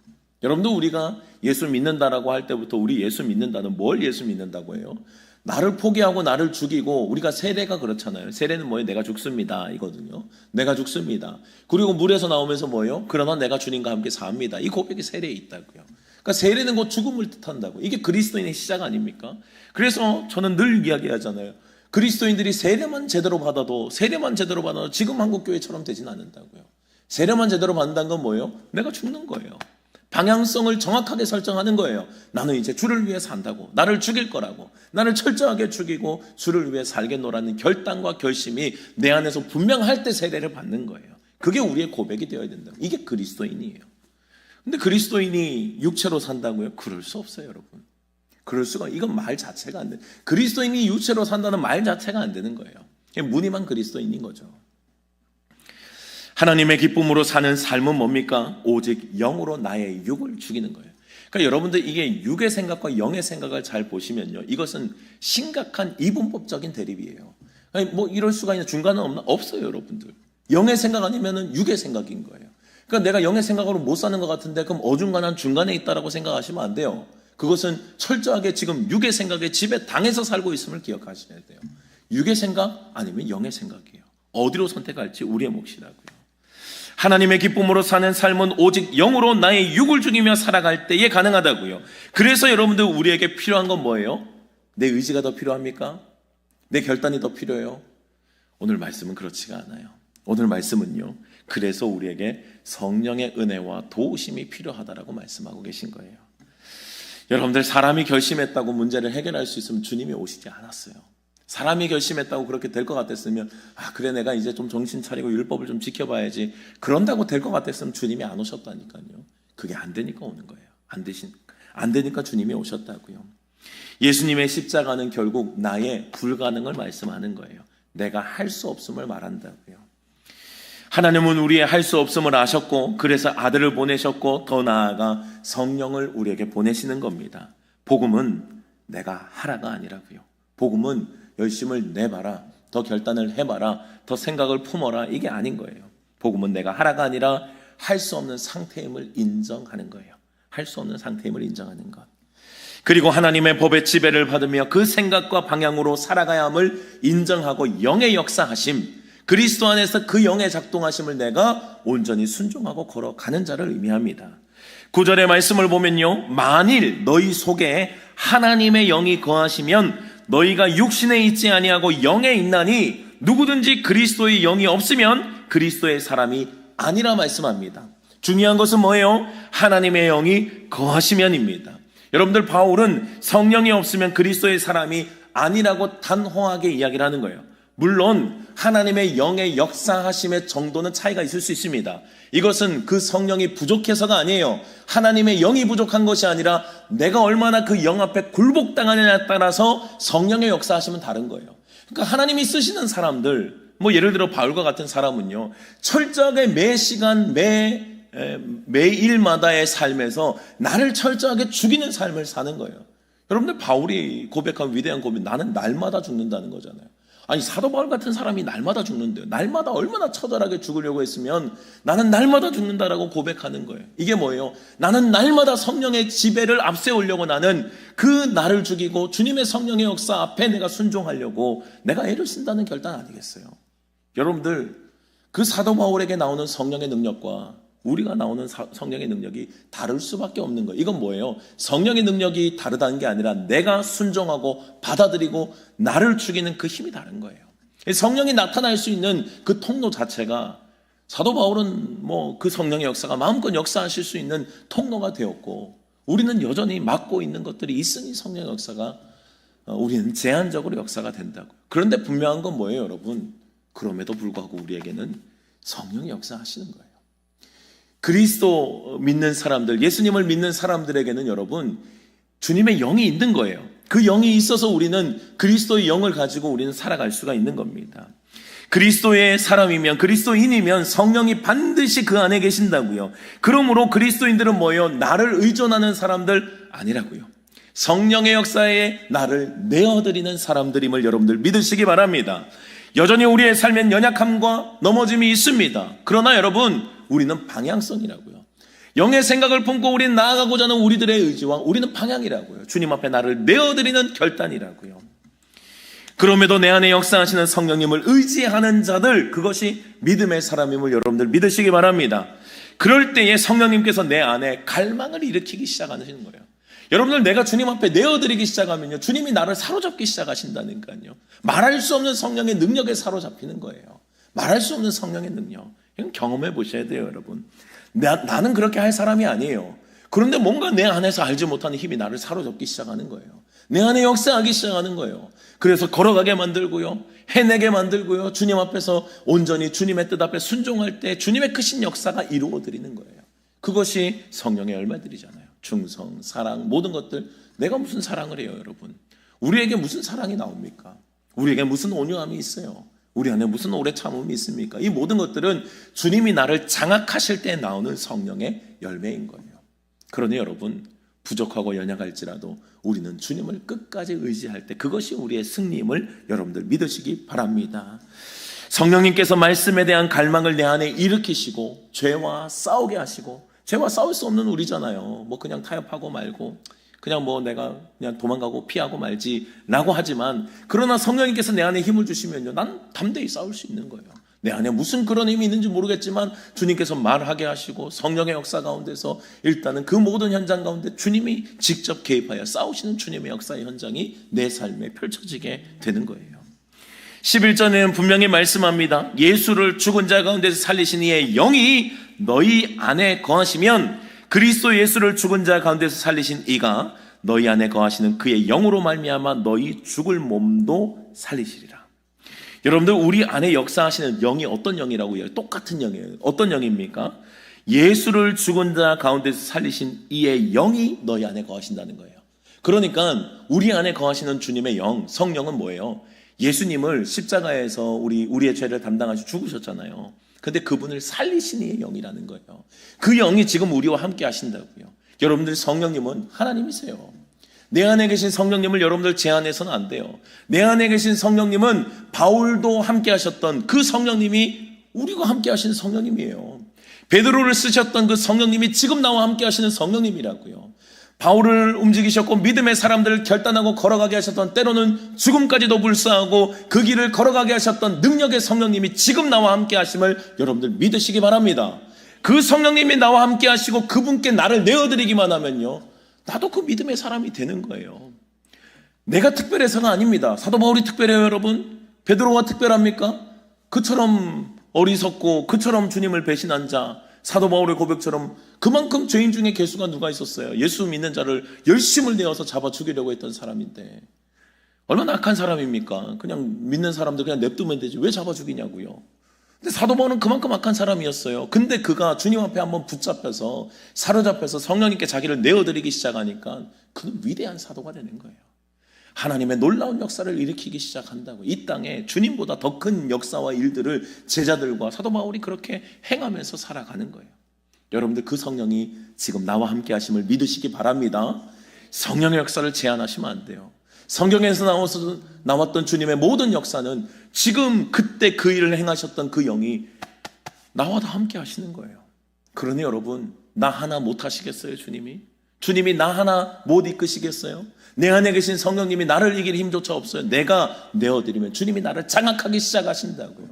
여러분도 우리가 예수 믿는다라고 할 때부터 우리 예수 믿는다는 뭘 예수 믿는다고 해요? 나를 포기하고 나를 죽이고, 우리가 세례가 그렇잖아요. 세례는 뭐예요? 내가 죽습니다 이거든요. 내가 죽습니다. 그리고 물에서 나오면서 뭐예요? 그러나 내가 주님과 함께 삽니다. 이 고백이 세례에 있다고요. 그러니까 세례는 곧 죽음을 뜻한다고. 이게 그리스도인의 시작 아닙니까? 그래서 저는 늘 이야기하잖아요. 그리스도인들이 세례만 제대로 받아도 지금 한국 교회처럼 되진 않는다고요. 세례만 제대로 받는다는 건 뭐예요? 내가 죽는 거예요. 방향성을 정확하게 설정하는 거예요. 나는 이제 주를 위해 산다고, 나를 죽일 거라고, 나를 철저하게 죽이고 주를 위해 살겠노라는 결단과 결심이 내 안에서 분명할 때 세례를 받는 거예요. 그게 우리의 고백이 되어야 된다. 이게 그리스도인이에요. 근데 그리스도인이 육체로 산다고요? 그럴 수 없어요, 여러분. 그럴 수가, 이건 말 자체가 안 돼. 그리스도인이 육체로 산다는 말 자체가 안 되는 거예요. 무늬만 그리스도인인 거죠. 하나님의 기쁨으로 사는 삶은 뭡니까? 오직 영으로 나의 육을 죽이는 거예요. 그러니까 여러분들 이게 육의 생각과 영의 생각을 잘 보시면요, 이것은 심각한 이분법적인 대립이에요. 아니, 이럴 수가 있는 중간은 없나? 없어요, 여러분들. 영의 생각 아니면은 육의 생각인 거예요. 그러니까 내가 영의 생각으로 못 사는 것 같은데 그럼 어중간한 중간에 있다라고 생각하시면 안 돼요. 그것은 철저하게 지금 육의 생각에 집에 당해서 살고 있음을 기억하셔야 돼요. 육의 생각 아니면 영의 생각이에요. 어디로 선택할지 우리의 몫이라고요. 하나님의 기쁨으로 사는 삶은 오직 영으로 나의 육을 죽이며 살아갈 때에 가능하다고요. 그래서 여러분들 우리에게 필요한 건 뭐예요? 내 의지가 더 필요합니까? 내 결단이 더 필요해요? 오늘 말씀은 그렇지가 않아요. 오늘 말씀은요, 그래서 우리에게 성령의 은혜와 도우심이 필요하다라고 말씀하고 계신 거예요. 여러분들, 사람이 결심했다고 문제를 해결할 수 있으면 주님이 오시지 않았어요. 사람이 결심했다고 그렇게 될 것 같았으면 그래 내가 이제 좀 정신 차리고 율법을 좀 지켜봐야지, 그런다고 될 것 같았으면 주님이 안 오셨다니까요. 그게 안 되니까 오는 거예요. 안 되니까 주님이 오셨다고요. 예수님의 십자가는 결국 나의 불가능을 말씀하는 거예요. 내가 할 수 없음을 말한다고요. 하나님은 우리의 할 수 없음을 아셨고 그래서 아들을 보내셨고 더 나아가 성령을 우리에게 보내시는 겁니다. 복음은 내가 하라가 아니라고요. 복음은 열심을 내봐라, 더 결단을 해봐라, 더 생각을 품어라, 이게 아닌 거예요. 복음은 내가 하라가 아니라 할 수 없는 상태임을 인정하는 거예요. 할 수 없는 상태임을 인정하는 것. 그리고 하나님의 법의 지배를 받으며 그 생각과 방향으로 살아가야 함을 인정하고 영의 역사하심, 그리스도 안에서 그 영의 작동하심을 내가 온전히 순종하고 걸어가는 자를 의미합니다. 9절의 말씀을 보면요, 만일 너희 속에 하나님의 영이 거하시면 너희가 육신에 있지 아니하고 영에 있나니 누구든지 그리스도의 영이 없으면 그리스도의 사람이 아니라 말씀합니다. 중요한 것은 뭐예요? 하나님의 영이 거하시면입니다. 여러분들, 바울은 성령이 없으면 그리스도의 사람이 아니라고 단호하게 이야기를 하는 거예요. 물론 하나님의 영의 역사하심의 정도는 차이가 있을 수 있습니다. 이것은 그 성령이 부족해서가 아니에요. 하나님의 영이 부족한 것이 아니라 내가 얼마나 그 영 앞에 굴복당하느냐에 따라서 성령의 역사하심은 다른 거예요. 그러니까 하나님이 쓰시는 사람들, 예를 들어 바울과 같은 사람은요, 철저하게 매 시간 매일마다의 삶에서 나를 철저하게 죽이는 삶을 사는 거예요. 여러분들, 바울이 고백한 위대한 고백, 나는 날마다 죽는다는 거잖아요. 아니, 사도 바울 같은 사람이 날마다 죽는데요. 날마다 얼마나 처절하게 죽으려고 했으면 나는 날마다 죽는다라고 고백하는 거예요. 이게 뭐예요? 나는 날마다 성령의 지배를 앞세우려고, 나는 그 나를 죽이고 주님의 성령의 역사 앞에 내가 순종하려고 내가 애를 쓴다는 결단 아니겠어요? 여러분들, 그 사도 바울에게 나오는 성령의 능력과 우리가 나오는 성령의 능력이 다를 수밖에 없는 거예요. 이건 뭐예요? 성령의 능력이 다르다는 게 아니라 내가 순종하고 받아들이고 나를 죽이는 그 힘이 다른 거예요. 성령이 나타날 수 있는 그 통로 자체가, 사도 바울은 그 성령의 역사가 마음껏 역사하실 수 있는 통로가 되었고, 우리는 여전히 막고 있는 것들이 있으니 성령의 역사가, 우리는 제한적으로 역사가 된다고. 그런데 분명한 건 뭐예요, 여러분? 그럼에도 불구하고 우리에게는 성령이 역사하시는 거예요. 그리스도 믿는 사람들, 예수님을 믿는 사람들에게는 여러분, 주님의 영이 있는 거예요. 그 영이 있어서 우리는 그리스도의 영을 가지고 우리는 살아갈 수가 있는 겁니다. 그리스도의 사람이면, 그리스도인이면 성령이 반드시 그 안에 계신다고요. 그러므로 그리스도인들은 뭐예요? 나를 의존하는 사람들 아니라고요. 성령의 역사에 나를 내어드리는 사람들임을 여러분들 믿으시기 바랍니다. 여전히 우리의 삶엔 연약함과 넘어짐이 있습니다. 그러나 여러분, 우리는 방향성이라고요. 영의 생각을 품고 우리는 나아가고자 하는 우리들의 의지와 우리는 방향이라고요. 주님 앞에 나를 내어드리는 결단이라고요. 그럼에도 내 안에 역사하시는 성령님을 의지하는 자들, 그것이 믿음의 사람임을 여러분들 믿으시기 바랍니다. 그럴 때에 성령님께서 내 안에 갈망을 일으키기 시작하시는 거예요. 여러분들, 내가 주님 앞에 내어드리기 시작하면요, 주님이 나를 사로잡기 시작하신다니까요. 말할 수 없는 성령의 능력에 사로잡히는 거예요. 말할 수 없는 성령의 능력. 이건 경험해 보셔야 돼요, 여러분. 나는 그렇게 할 사람이 아니에요. 그런데 뭔가 내 안에서 알지 못하는 힘이 나를 사로잡기 시작하는 거예요. 내 안에 역사하기 시작하는 거예요. 그래서 걸어가게 만들고요, 해내게 만들고요, 주님 앞에서 온전히 주님의 뜻 앞에 순종할 때 주님의 크신 역사가 이루어드리는 거예요. 그것이 성령의 열매들이잖아요. 충성, 사랑, 모든 것들. 내가 무슨 사랑을 해요, 여러분? 우리에게 무슨 사랑이 나옵니까? 우리에게 무슨 온유함이 있어요? 우리 안에 무슨 오래 참음이 있습니까? 이 모든 것들은 주님이 나를 장악하실 때 나오는 성령의 열매인 거예요. 그러니 여러분, 부족하고 연약할지라도 우리는 주님을 끝까지 의지할 때 그것이 우리의 승리임을 여러분들 믿으시기 바랍니다. 성령님께서 말씀에 대한 갈망을 내 안에 일으키시고 죄와 싸우게 하시고, 죄와 싸울 수 없는 우리잖아요. 그냥 타협하고 말고 그냥 내가 그냥 도망가고 피하고 말지라고 하지만, 그러나 성령님께서 내 안에 힘을 주시면요, 난 담대히 싸울 수 있는 거예요. 내 안에 무슨 그런 힘이 있는지 모르겠지만 주님께서 말하게 하시고 성령의 역사 가운데서 일단은 그 모든 현장 가운데 주님이 직접 개입하여 싸우시는 주님의 역사의 현장이 내 삶에 펼쳐지게 되는 거예요. 11절에는 분명히 말씀합니다. 예수를 죽은 자 가운데서 살리신 이의 영이 너희 안에 거하시면, 그리스도 예수를 죽은 자 가운데서 살리신 이가 너희 안에 거하시는 그의 영으로 말미암아 너희 죽을 몸도 살리시리라. 여러분들, 우리 안에 역사하시는 영이 어떤 영이라고 해요? 똑같은 영이에요. 어떤 영입니까? 예수를 죽은 자 가운데서 살리신 이의 영이 너희 안에 거하신다는 거예요. 그러니까 우리 안에 거하시는 주님의 영, 성령은 뭐예요? 예수님을 십자가에서 우리의 죄를 담당하시고 죽으셨잖아요. 근데 그분을 살리신 이의 영이라는 거예요. 그 영이 지금 우리와 함께 하신다고요. 여러분들, 성령님은 하나님이세요. 내 안에 계신 성령님을 여러분들 제한해서는 안 돼요. 내 안에 계신 성령님은 바울도 함께 하셨던 그 성령님이 우리가 함께 하시는 성령님이에요. 베드로를 쓰셨던 그 성령님이 지금 나와 함께 하시는 성령님이라고요. 바울을 움직이셨고 믿음의 사람들을 결단하고 걸어가게 하셨던, 때로는 죽음까지도 불사하고 그 길을 걸어가게 하셨던 능력의 성령님이 지금 나와 함께 하심을 여러분들 믿으시기 바랍니다. 그 성령님이 나와 함께 하시고 그분께 나를 내어드리기만 하면요, 나도 그 믿음의 사람이 되는 거예요. 내가 특별해서가 아닙니다. 사도 바울이 특별해요, 여러분? 베드로가 특별합니까? 그처럼 어리석고 그처럼 주님을 배신한 자, 사도 바울의 고백처럼 그만큼 죄인 중에 개수가 누가 있었어요? 예수 믿는 자를 열심을 내어서 잡아 죽이려고 했던 사람인데 얼마나 악한 사람입니까? 그냥 믿는 사람들 그냥 냅두면 되지 왜 잡아 죽이냐고요. 근데 사도 바울은 그만큼 악한 사람이었어요. 근데 그가 주님 앞에 한번 붙잡혀서 사로잡혀서 성령님께 자기를 내어드리기 시작하니까 그는 위대한 사도가 되는 거예요. 하나님의 놀라운 역사를 일으키기 시작한다고. 이 땅에 주님보다 더 큰 역사와 일들을 제자들과 사도 바울이 그렇게 행하면서 살아가는 거예요. 여러분들 그 성령이 지금 나와 함께 하심을 믿으시기 바랍니다. 성령의 역사를 제한하시면 안 돼요. 성경에서 나왔던 주님의 모든 역사는 지금 그때 그 일을 행하셨던 그 영이 나와 다 함께 하시는 거예요. 그러니 여러분, 나 하나 못 하시겠어요? 주님이 나 하나 못 이끄시겠어요? 내 안에 계신 성령님이 나를 이길 힘조차 없어요. 내가 내어드리면 주님이 나를 장악하기 시작하신다고요.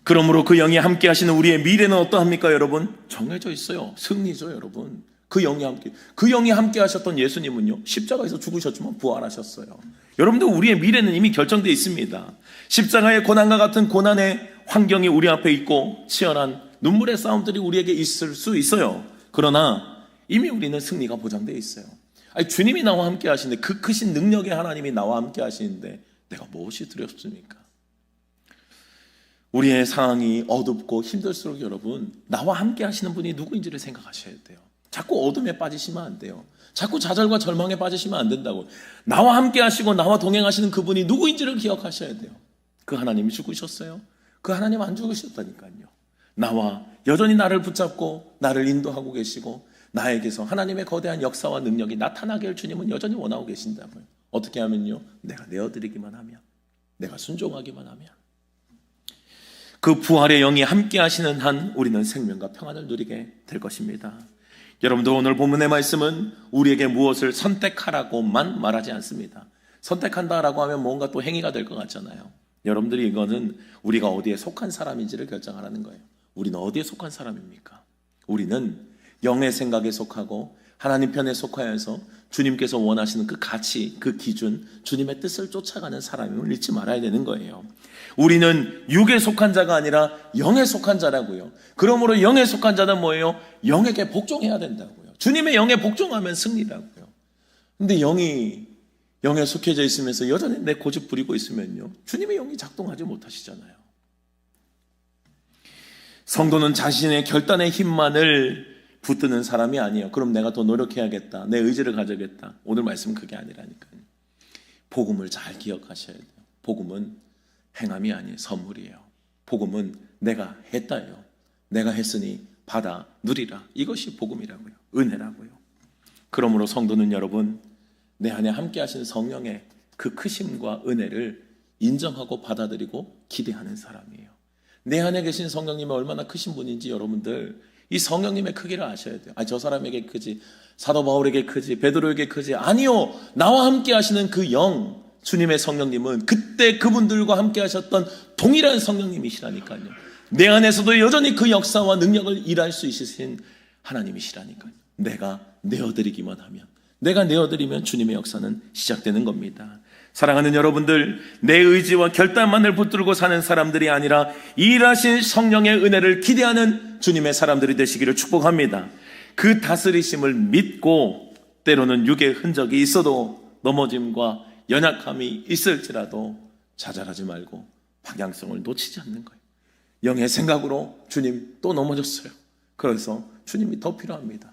그러므로 그 영이 함께 하시는 우리의 미래는 어떠합니까, 여러분? 정해져 있어요. 승리죠, 여러분. 그 영이 함께 하셨던 예수님은요, 십자가에서 죽으셨지만 부활하셨어요. 여러분들, 우리의 미래는 이미 결정되어 있습니다. 십자가의 고난과 같은 고난의 환경이 우리 앞에 있고 치열한 눈물의 싸움들이 우리에게 있을 수 있어요. 그러나 이미 우리는 승리가 보장되어 있어요. 아니, 주님이 나와 함께 하시는데, 그 크신 능력의 하나님이 나와 함께 하시는데 내가 무엇이 두렵습니까? 우리의 상황이 어둡고 힘들수록 여러분, 나와 함께 하시는 분이 누구인지를 생각하셔야 돼요. 자꾸 어둠에 빠지시면 안 돼요. 자꾸 좌절과 절망에 빠지시면 안 된다고. 나와 함께 하시고 나와 동행하시는 그분이 누구인지를 기억하셔야 돼요. 그 하나님이 죽으셨어요? 그 하나님 안 죽으셨다니까요. 나와 여전히 나를 붙잡고 나를 인도하고 계시고 나에게서 하나님의 거대한 역사와 능력이 나타나게 할 주님은 여전히 원하고 계신다고요. 어떻게 하면요? 내가 내어드리기만 하면, 내가 순종하기만 하면. 그 부활의 영이 함께 하시는 한 우리는 생명과 평안을 누리게 될 것입니다. 여러분들, 오늘 본문의 말씀은 우리에게 무엇을 선택하라고만 말하지 않습니다. 선택한다라고 하면 뭔가 또 행위가 될 것 같잖아요. 여러분들이 이거는 우리가 어디에 속한 사람인지를 결정하라는 거예요. 우리는 어디에 속한 사람입니까? 우리는 영의 생각에 속하고 하나님 편에 속하여서 주님께서 원하시는 그 가치, 그 기준, 주님의 뜻을 쫓아가는 사람임을 잊지 말아야 되는 거예요. 우리는 육에 속한 자가 아니라 영에 속한 자라고요. 그러므로 영에 속한 자는 뭐예요? 영에게 복종해야 된다고요. 주님의 영에 복종하면 승리라고요. 근데 영에 속해져 있으면서 여전히 내 고집 부리고 있으면요, 주님의 영이 작동하지 못하시잖아요. 성도는 자신의 결단의 힘만을 붙드는 사람이 아니에요. 그럼 내가 더 노력해야겠다, 내 의지를 가져야겠다. 오늘 말씀은 그게 아니라니까요. 복음을 잘 기억하셔야 돼요. 복음은 행함이 아니에요. 선물이에요. 복음은 내가 했다요. 내가 했으니 받아 누리라. 이것이 복음이라고요. 은혜라고요. 그러므로 성도는 여러분, 내 안에 함께 하신 성령의 그 크심과 은혜를 인정하고 받아들이고 기대하는 사람이에요. 내 안에 계신 성령님이 얼마나 크신 분인지 여러분들 이 성령님의 크기를 아셔야 돼요. 저 사람에게 크지, 사도 바울에게 크지, 베드로에게 크지. 아니요, 나와 함께 하시는 그 영, 주님의 성령님은 그때 그분들과 함께 하셨던 동일한 성령님이시라니까요. 내 안에서도 여전히 그 역사와 능력을 일할 수 있으신 하나님이시라니까요. 내가 내어드리기만 하면, 내가 내어드리면 주님의 역사는 시작되는 겁니다. 사랑하는 여러분들, 내 의지와 결단만을 붙들고 사는 사람들이 아니라 일하신 성령의 은혜를 기대하는 주님의 사람들이 되시기를 축복합니다. 그 다스리심을 믿고 때로는 육의 흔적이 있어도 넘어짐과 연약함이 있을지라도 좌절하지 말고 방향성을 놓치지 않는 거예요. 영의 생각으로 주님 또 넘어졌어요. 그래서 주님이 더 필요합니다.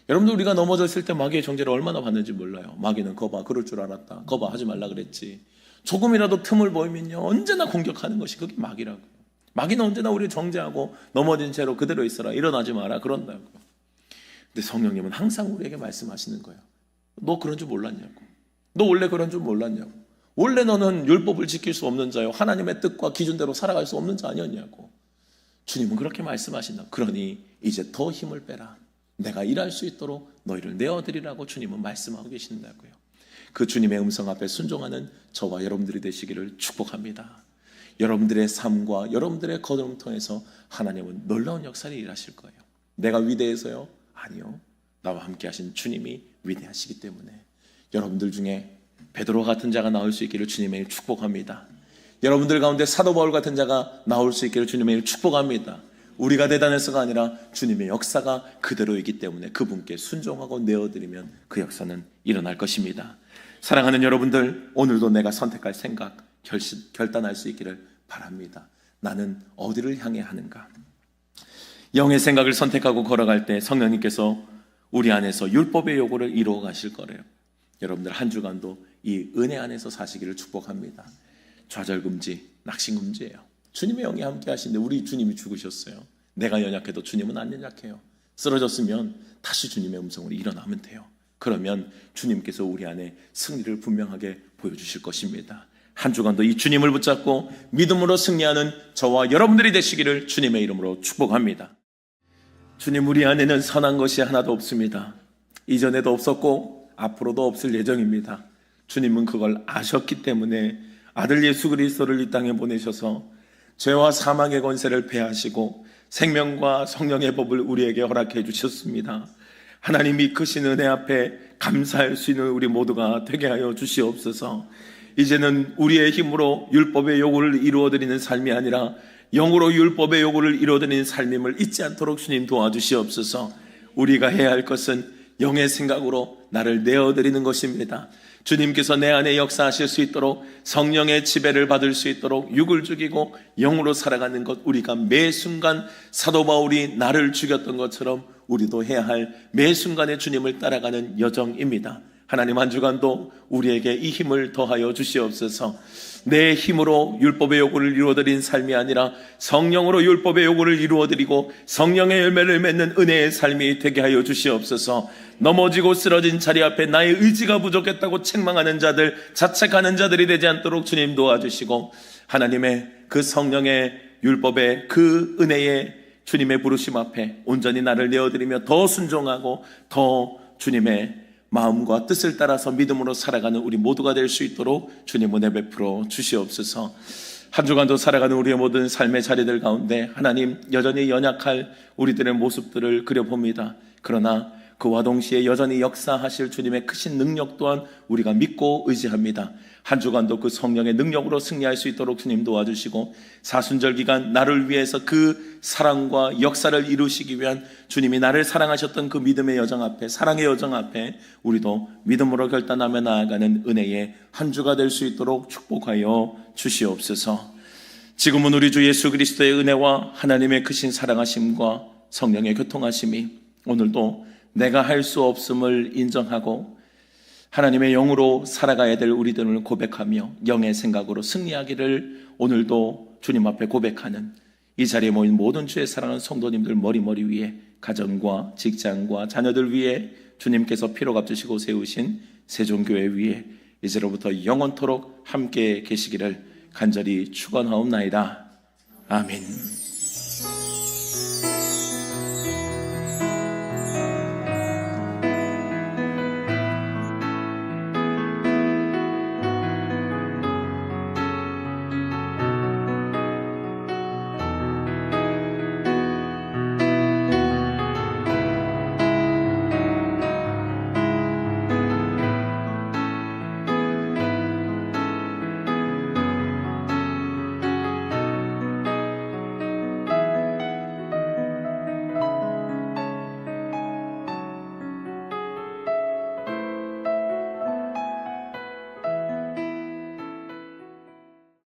여러분들, 우리가 넘어졌을 때 마귀의 정죄를 얼마나 받는지 몰라요. 마귀는 거봐, 그럴 줄 알았다, 거봐, 하지 말라 그랬지. 조금이라도 틈을 보이면요, 언제나 공격하는 것이 그게 마귀라고요. 마귀는 언제나 우리를 정죄하고 넘어진 채로 그대로 있어라, 일어나지 마라 그런다고요. 근데 성령님은 항상 우리에게 말씀하시는 거예요. 너 그런 줄 몰랐냐고. 너 원래 그런 줄 몰랐냐고. 원래 너는 율법을 지킬 수 없는 자요, 하나님의 뜻과 기준대로 살아갈 수 없는 자 아니었냐고. 주님은 그렇게 말씀하신다. 그러니 이제 더 힘을 빼라. 내가 일할 수 있도록 너희를 내어드리라고 주님은 말씀하고 계신다고요. 그 주님의 음성 앞에 순종하는 저와 여러분들이 되시기를 축복합니다. 여러분들의 삶과 여러분들의 걸음을 통해서 하나님은 놀라운 역사를 일하실 거예요. 내가 위대해서요? 아니요. 나와 함께 하신 주님이 위대하시기 때문에 여러분들 중에 베드로 같은 자가 나올 수 있기를 주님의 이름으로 축복합니다. 여러분들 가운데 사도 바울 같은 자가 나올 수 있기를 주님의 이름으로 축복합니다. 우리가 대단해서가 아니라 주님의 역사가 그대로이기 때문에 그분께 순종하고 내어드리면 그 역사는 일어날 것입니다. 사랑하는 여러분들, 오늘도 내가 선택할 생각, 결단할 수 있기를 바랍니다. 나는 어디를 향해 하는가? 영의 생각을 선택하고 걸어갈 때 성령님께서 우리 안에서 율법의 요구를 이루어 가실 거래요. 여러분들 한 주간도 이 은혜 안에서 사시기를 축복합니다. 좌절금지, 낙심금지예요. 주님의 영이 함께 하시는데 우리 주님이 죽으셨어요. 내가 연약해도 주님은 안 연약해요. 쓰러졌으면 다시 주님의 음성으로 일어나면 돼요. 그러면 주님께서 우리 안에 승리를 분명하게 보여주실 것입니다. 한 주간도 이 주님을 붙잡고 믿음으로 승리하는 저와 여러분들이 되시기를 주님의 이름으로 축복합니다. 주님, 우리 안에는 선한 것이 하나도 없습니다. 이전에도 없었고 앞으로도 없을 예정입니다. 주님은 그걸 아셨기 때문에 아들 예수 그리스도를 이 땅에 보내셔서 죄와 사망의 권세를 패하시고 생명과 성령의 법을 우리에게 허락해 주셨습니다. 하나님이 크신 은혜 앞에 감사할 수 있는 우리 모두가 되게 하여 주시옵소서. 이제는 우리의 힘으로 율법의 요구를 이루어드리는 삶이 아니라 영으로 율법의 요구를 이루어드리는 삶임을 잊지 않도록 주님 도와주시옵소서. 우리가 해야 할 것은 영의 생각으로 나를 내어드리는 것입니다. 주님께서 내 안에 역사하실 수 있도록 성령의 지배를 받을 수 있도록 육을 죽이고 영으로 살아가는 것, 우리가 매 순간 사도 바울이 나를 죽였던 것처럼 우리도 해야 할 매 순간의 주님을 따라가는 여정입니다. 하나님, 한 주간도 우리에게 이 힘을 더하여 주시옵소서. 내 힘으로 율법의 요구를 이루어드린 삶이 아니라 성령으로 율법의 요구를 이루어드리고 성령의 열매를 맺는 은혜의 삶이 되게 하여 주시옵소서. 넘어지고 쓰러진 자리 앞에 나의 의지가 부족했다고 책망하는 자들, 자책하는 자들이 되지 않도록 주님 도와주시고, 하나님의 그 성령의 율법의 그 은혜의 주님의 부르심 앞에 온전히 나를 내어드리며 더 순종하고 더 주님의 마음과 뜻을 따라서 믿음으로 살아가는 우리 모두가 될 수 있도록 주님 은혜 베풀어 주시옵소서. 한 주간도 살아가는 우리의 모든 삶의 자리들 가운데 하나님, 여전히 연약할 우리들의 모습들을 그려봅니다. 그러나 그와 동시에 여전히 역사하실 주님의 크신 능력 또한 우리가 믿고 의지합니다. 한 주간도 그 성령의 능력으로 승리할 수 있도록 주님 도와주시고, 사순절 기간 나를 위해서 그 사랑과 역사를 이루시기 위한 주님이 나를 사랑하셨던 그 믿음의 여정 앞에, 사랑의 여정 앞에 우리도 믿음으로 결단하며 나아가는 은혜의 한 주가 될 수 있도록 축복하여 주시옵소서. 지금은 우리 주 예수 그리스도의 은혜와 하나님의 크신 사랑하심과 성령의 교통하심이 오늘도 내가 할 수 없음을 인정하고 하나님의 영으로 살아가야 될 우리들을 고백하며 영의 생각으로 승리하기를 오늘도 주님 앞에 고백하는 이 자리에 모인 모든 주의 사랑하는 성도님들 머리 위에, 가정과 직장과 자녀들 위에 주님께서 피로 값주시고 세우신 세종교회 위에 이제로부터 영원토록 함께 계시기를 간절히 축원하옵나이다. 아멘.